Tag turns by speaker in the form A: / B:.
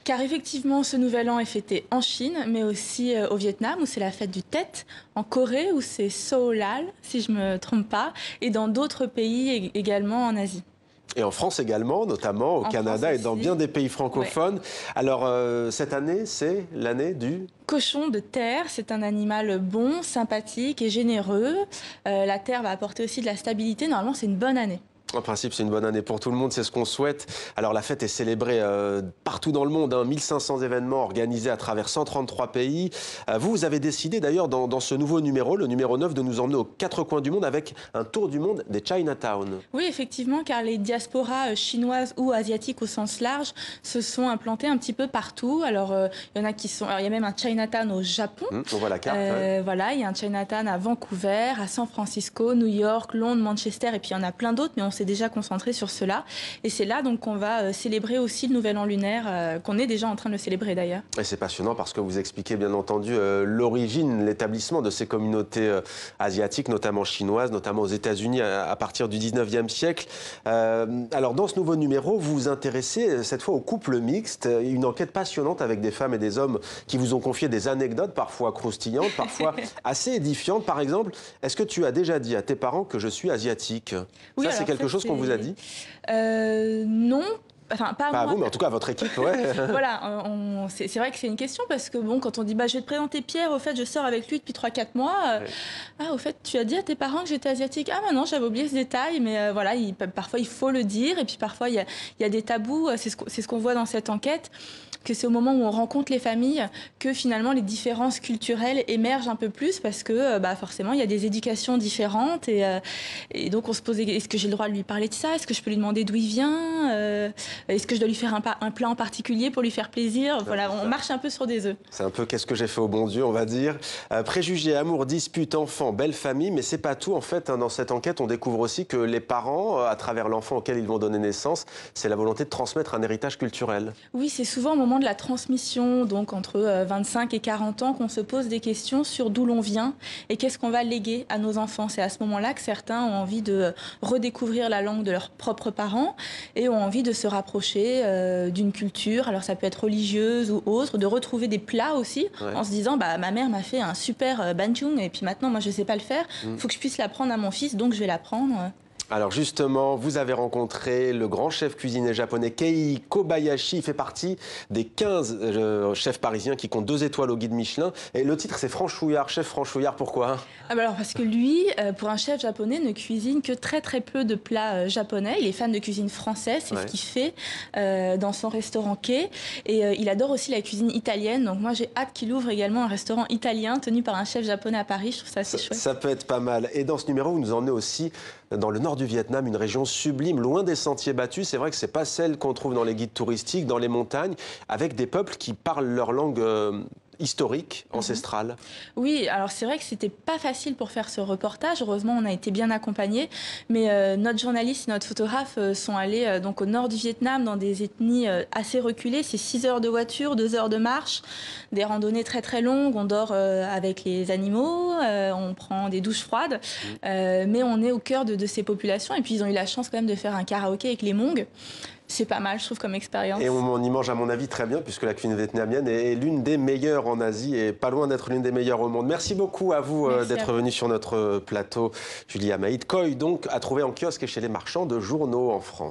A: Car effectivement, ce nouvel an est fêté en Chine, mais aussi au Vietnam, où c'est la fête du Tet, en Corée, où c'est Seollal, si je ne me trompe pas, et dans d'autres pays également en Asie.
B: Et en France également, notamment au
A: En
B: Canada
A: France
B: et dans
A: aussi.
B: bien des pays
A: Ouais.
B: francophones. Alors, cette année, c'est l'année du...
A: Cochon de terre, c'est un animal bon, sympathique et généreux. La terre va apporter aussi de la stabilité. Normalement, c'est une bonne année.
B: En principe, c'est une bonne année pour tout le monde, c'est ce qu'on souhaite. Alors la fête est célébrée partout dans le monde, 1500 événements organisés à travers 133 pays. Vous avez décidé d'ailleurs dans ce nouveau numéro, le numéro 9, de nous emmener aux quatre coins du monde avec un tour du monde des Chinatown.
A: Oui, effectivement, car les diasporas chinoises ou asiatiques au sens large se sont implantées un petit peu partout. Alors, il y en a qui sont... Alors, il y a même un Chinatown au Japon.
B: On voit la carte. Ouais.
A: Voilà, il y a un Chinatown à Vancouver, à San Francisco, New York, Londres, Manchester, et puis il y en a plein d'autres, mais on s'est déjà concentré sur cela. Et c'est là donc qu'on va célébrer aussi le Nouvel An lunaire, qu'on est déjà en train de le célébrer d'ailleurs.
B: Et c'est passionnant parce que vous expliquez bien entendu l'origine, l'établissement de ces communautés asiatiques, notamment chinoises, notamment aux États-Unis à partir du 19e siècle. Alors dans ce nouveau numéro, vous vous intéressez cette fois au couple mixte, une enquête passionnante avec des femmes et des hommes qui vous ont confié des anecdotes parfois croustillantes, parfois assez édifiantes. Par exemple, est-ce que tu as déjà dit à tes parents que je suis asiatique?
A: Oui,
B: ça, c'est quelque chose qu'on vous a dit?
A: Non. Enfin, pas
B: à
A: moi.
B: vous, mais en tout cas à votre équipe, ouais.
A: Voilà, c'est vrai que c'est une question parce que bon, quand on dit bah, je vais te présenter Pierre, au fait je sors avec lui depuis 3-4 mois.
B: Ouais.
A: Ah, au fait tu as dit à tes parents que j'étais asiatique. Ah, bah non, j'avais oublié ce détail, mais voilà, parfois il faut le dire et puis parfois il y a des tabous. C'est ce qu'on voit dans cette enquête, que c'est au moment où on rencontre les familles que finalement les différences culturelles émergent un peu plus parce que bah, forcément il y a des éducations différentes et donc on se posait est-ce que j'ai le droit de lui parler de ça? Est-ce que je peux lui demander d'où il vient? Est-ce que je dois lui faire un plat en particulier pour lui faire plaisir? Voilà, on marche un peu sur des œufs.
B: C'est un peu qu'est-ce que j'ai fait au bon Dieu, on va dire. Préjugés, amour, disputes, enfants, belle famille, mais c'est pas tout en fait. Dans cette enquête, on découvre aussi que les parents, à travers l'enfant auquel ils vont donner naissance, c'est la volonté de transmettre un héritage culturel.
A: Oui, c'est souvent au moment de la transmission, donc entre 25 et 40 ans, qu'on se pose des questions sur d'où l'on vient et qu'est-ce qu'on va léguer à nos enfants. C'est à ce moment-là que certains ont envie de redécouvrir la langue de leurs propres parents et ont envie de se rapprocher d'une culture, alors ça peut être religieuse ou autre, de retrouver des plats aussi, en se disant bah, ma mère m'a fait un super banjung et puis maintenant moi je sais pas le faire, il faut que je puisse l'apprendre à mon fils, donc je vais l'apprendre.
B: Alors justement, vous avez rencontré le grand chef cuisinier japonais Kei Kobayashi. Il fait partie des 15 chefs parisiens qui comptent 2 étoiles au guide Michelin. Et le titre, c'est franchouillard. Chef franchouillard, pourquoi?
A: Ah bah alors parce que lui, pour un chef japonais, ne cuisine que très peu de plats japonais. Il est fan de cuisine française, c'est ce qu'il fait dans son restaurant Kei. Et il adore aussi la cuisine italienne. Donc moi, j'ai hâte qu'il ouvre également un restaurant italien tenu par un chef japonais à Paris. Je trouve ça assez chouette.
B: Ça peut être pas mal. Et dans ce numéro, vous nous emmenez aussi dans le nord du Vietnam, une région sublime, loin des sentiers battus. C'est vrai que ce n'est pas celle qu'on trouve dans les guides touristiques, dans les montagnes, avec des peuples qui parlent leur langue historique, ancestrale.
A: Oui, alors c'est vrai que c'était pas facile pour faire ce reportage. Heureusement, on a été bien accompagnés. Mais notre journaliste et notre photographe sont allés donc au nord du Vietnam, dans des ethnies assez reculées. C'est 6 heures de voiture, 2 heures de marche, des randonnées très longues. On dort avec les animaux, on prend des douches froides. Mais on est au cœur de ces populations. Et puis, ils ont eu la chance quand même de faire un karaoké avec les Hmong. C'est pas mal, je trouve, comme expérience.
B: Et on y mange, à mon avis, très bien, puisque la cuisine vietnamienne est l'une des meilleures en Asie et pas loin d'être l'une des meilleures au monde. Merci beaucoup à vous d'être venu sur notre plateau. Julia Maïd. Koi, donc, à trouver en kiosque et chez les marchands de journaux en France.